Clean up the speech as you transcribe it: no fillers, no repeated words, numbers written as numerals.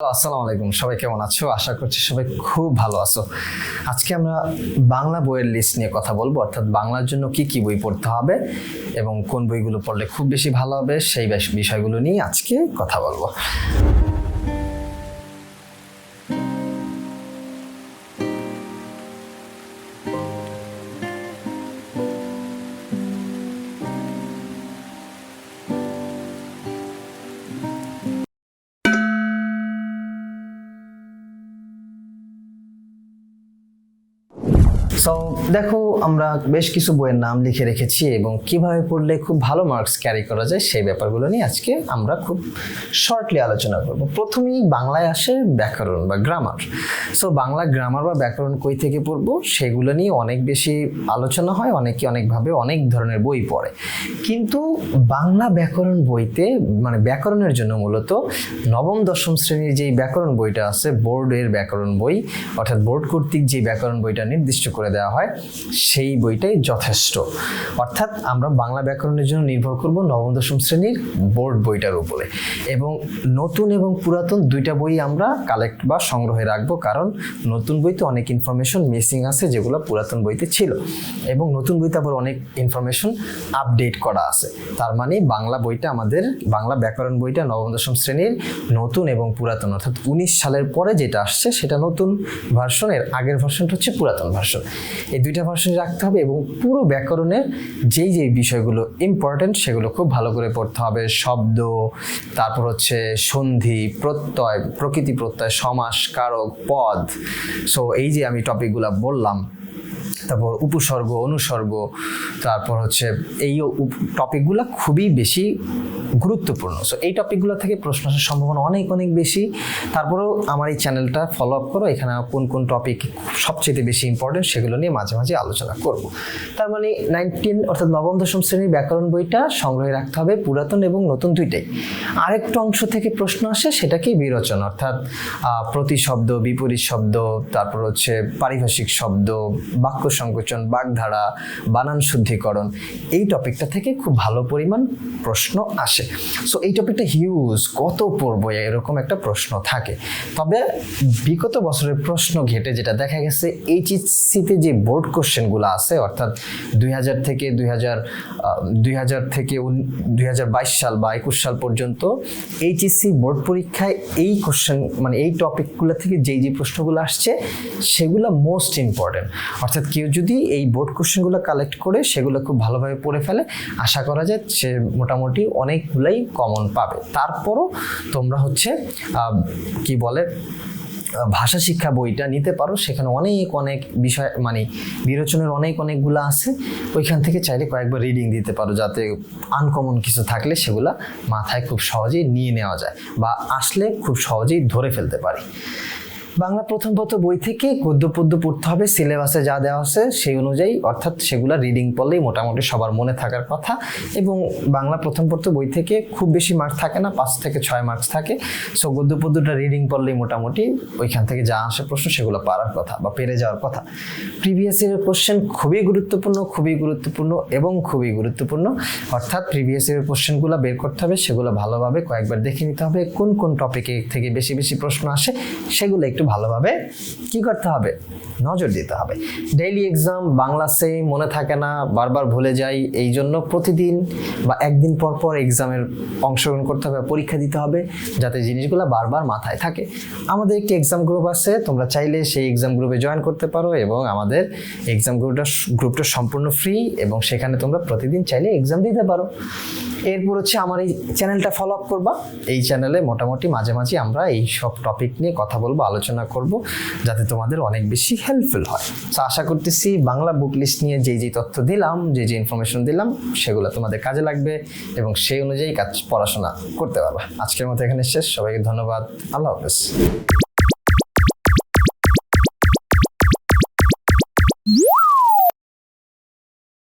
আসসালামু আলাইকুম, সবাই কেমন আছো? আশা করছি সবাই খুব ভালো আছো। আজকে আমরা বাংলা বইয়ের লিস্ট নিয়ে কথা বলবো, অর্থাৎ বাংলার জন্য কি কি বই পড়তে হবে এবং কোন বইগুলো পড়লে খুব বেশি ভালো হবে সেই বিষয়গুলো নিয়ে আজকে কথা বলবো। সো দেখো, আমরা বেশ কিছু বইয়ের নাম লিখে রেখেছি এবং কিভাবে পড়লে খুব ভালো মার্কস ক্যারি করা যায় সেই ব্যাপারগুলো নিয়ে আজকে আমরা খুব শর্টলি আলোচনা করব। প্রথমেই বাংলায় আসে ব্যাকরণ বা গ্রামার। সো বাংলা গ্রামার বা ব্যাকরণ কই থেকে পড়বো সেগুলো নিয়ে অনেক বেশি আলোচনা হয়, অনেকে অনেকভাবে অনেক ধরনের বই পড়ে, কিন্তু বাংলা ব্যাকরণ বইতে মানে ব্যাকরণের জন্য মূলত নবম দশম শ্রেণীর যেই ব্যাকরণ বইটা আছে, বোর্ডের ব্যাকরণ বই, অর্থাৎ বোর্ড কর্তৃক যে ব্যাকরণ বইটা নির্দিষ্ট করে দেওয়া হয় সেই বইটাই যথেষ্ট। অর্থাৎ আমরা বাংলা ব্যাকরণের জন্য নির্ভর করব নবম দশম শ্রেণীর বোর্ড বইটার উপরে, এবং নতুন এবং পুরাতন দুইটা বই আমরা কালেক্ট বা সংগ্রহে রাখবো, কারণ নতুন বইতে অনেক ইনফরমেশন মিসিং আছে যেগুলো পুরাতন বইতে ছিল, এবং নতুন বইতে আবার অনেক ইনফরমেশন আপডেট করা আছে। তার মানে বাংলা বইটা আমাদের, বাংলা ব্যাকরণ বইটা নবম দশম শ্রেণীর নতুন এবং পুরাতন, অর্থাৎ 19 সালের পরে যেটা আসছে সেটা নতুন ভার্সন, এর আগের ভার্সনটা হচ্ছে পুরাতন ভার্সন। এই দুইটা ভার্সন রাখতে হবে এবং পুরো ব্যাকরণের যেই যেই বিষয়গুলো ইম্পর্টেন্ট সেগুলো খুব ভালো করে পড়তে হবে। শব্দ, তারপর হচ্ছে সন্ধি, প্রত্যয়, প্রকৃতি প্রত্যয়, সমাস, কারক, পদ। সো এই যে আমি টপিকগুলো বললাম, তারপর উপসর্গ, অনুসর্গ, তারপর হচ্ছে এই টপিকগুলো খুবই বেশি গুরুত্বপূর্ণ। সো এই টপিকগুলো থেকে প্রশ্ন আসার সম্ভাবনা অনেক অনেক বেশি। তারপরেও আমার এই চ্যানেলটা ফলো আপ করো, এখানে কোন কোন টপিক সবচেয়ে বেশি ইম্পর্টেন্ট সেগুলো নিয়ে মাঝে মাঝে আলোচনা করব। তার মানে 19 অর্থাৎ নবম দশম শ্রেণীর ব্যাকরণ বইটা সংগ্রহে রাখতে হবে, পুরাতন এবং নতুন দুইটাই। আরেকটা অংশ থেকে প্রশ্ন আসে, সেটাকেই বিরোচন, অর্থাৎ প্রতিশব্দ, বিপরীত শব্দ, তারপর হচ্ছে পারিভাষিক শব্দ, বাক্য সংকোচন, বাগধারা, বানান শুদ্ধিকরণ, এই টপিকটা থেকে খুব ভালো পরিমাণ প্রশ্ন আসে। সো এই টপিকটা হিউজ, কত পড়বো এরকম একটা প্রশ্ন থাকে। তবে বিগত বছরের প্রশ্ন ঘেটে যেটা দেখা গেছে, এইচএসসিতে যে বোর্ড কোশ্চেনগুলো আছে, অর্থাৎ 2000 থেকে 2022 সাল বা 21 সাল পর্যন্ত এইচএসসি বোর্ড পরীক্ষায় এই কোশ্চেন মানে এই টপিকগুলো থেকে যেই যে প্রশ্নগুলো আসছে সেগুলো মোস্ট ইম্পর্টেন্ট। অর্থাৎ কেউ যদি এই বোর্ড কোশ্চেনগুলো কালেক্ট করে সেগুলো খুব ভালোভাবে পড়ে ফেলে, আশা করা যায় সে মোটামুটি অনেকগুলাই কমন পাবে। তারপরও তোমরা হচ্ছে কি বলে ভাষা শিক্ষা বইটা নিতে পারো, সেখানে অনেক অনেক বিষয় মানে বিরোচনের অনেকগুলো আছে, ওইখান থেকে চাইলে কয়েকবার রিডিং দিতে পারো, যাতে আনকমন কিছু থাকলে সেগুলা মাথায় খুব সহজেই নিয়ে নেওয়া যায় বা আসলে খুব সহজেই ধরে ফেলতে পারি। বাংলা প্রথম পত্র বই থেকে গদ্য পদ্য পড়তে হবে, সিলেবাসে যা দেওয়া আছে সেই অনুযায়ী, অর্থাৎ সেগুলো রিডিং পড়লেই মোটামুটি সবার মনে থাকার কথা। এবং বাংলা প্রথম পত্র বই থেকে খুব বেশি মার্কস থাকে না, 5 থেকে 6 মার্কস থাকে। সো গদ্য পদ্যটা রিডিং পড়লেই মোটামুটি ওইখান থেকে যা আসে প্রশ্ন সেগুলো পারার কথা বা পেরে যাওয়ার কথা। প্রিভিয়াস ইয়ারের কোশ্চেন খুবই গুরুত্বপূর্ণ এবং খুবই গুরুত্বপূর্ণ, অর্থাৎ প্রিভিয়াস ইয়ারের কোশ্চেনগুলো বের করতে হবে, সেগুলো ভালোভাবে কয়েকবার দেখে নিতে হবে, কোন কোন টপিকে থেকে বেশি বেশি প্রশ্ন আসে সেগুলো একটু ভালোভাবে কি করতে হবে, নজর দিতে হবে। ডেইলি এক্সাম, বাংলা সেম মনে থাকে না, বারবার ভুলে যাই, এই জন্য প্রতিদিন বা একদিন পর পর এক্সামের অংশগ্রহণ করতে হবে, পরীক্ষা দিতে হবে, যাতে জিনিসগুলো বারবার মাথায় থাকে। আমাদের একটি এক্সাম গ্রুপ আছে, তোমরা চাইলে সেই এক্সাম গ্রুপে জয়েন করতে পারো, এবং আমাদের এক্সাম গ্রুপটা সম্পূর্ণ ফ্রি, এবং সেখানে তোমরা প্রতিদিন চাইলে এক্সাম দিতে পারো। এরপর হচ্ছে আমার এই চ্যানেলটা ফলো আপ করবা। এই চ্যানেলে মোটামুটি মাঝে মাঝে আমরা এই সব টপিক নিয়ে কথা বলবো, আলোচনা করব, যাতে তোমাদের অনেক বেশি হেল্পফুল হয়। তো আশা করতেছি বাংলা বুক লিস্ট নিয়ে যেই তথ্য দিলাম, যে ইনফরমেশন দিলাম, সেগুলো তোমাদের কাজে লাগবে এবং সেই অনুযায়ী পড়াশোনা করতে পারবা। আজকের মতো এখানে শেষ। সবাইকে ধন্যবাদ। আল্লাহ হাফেজ।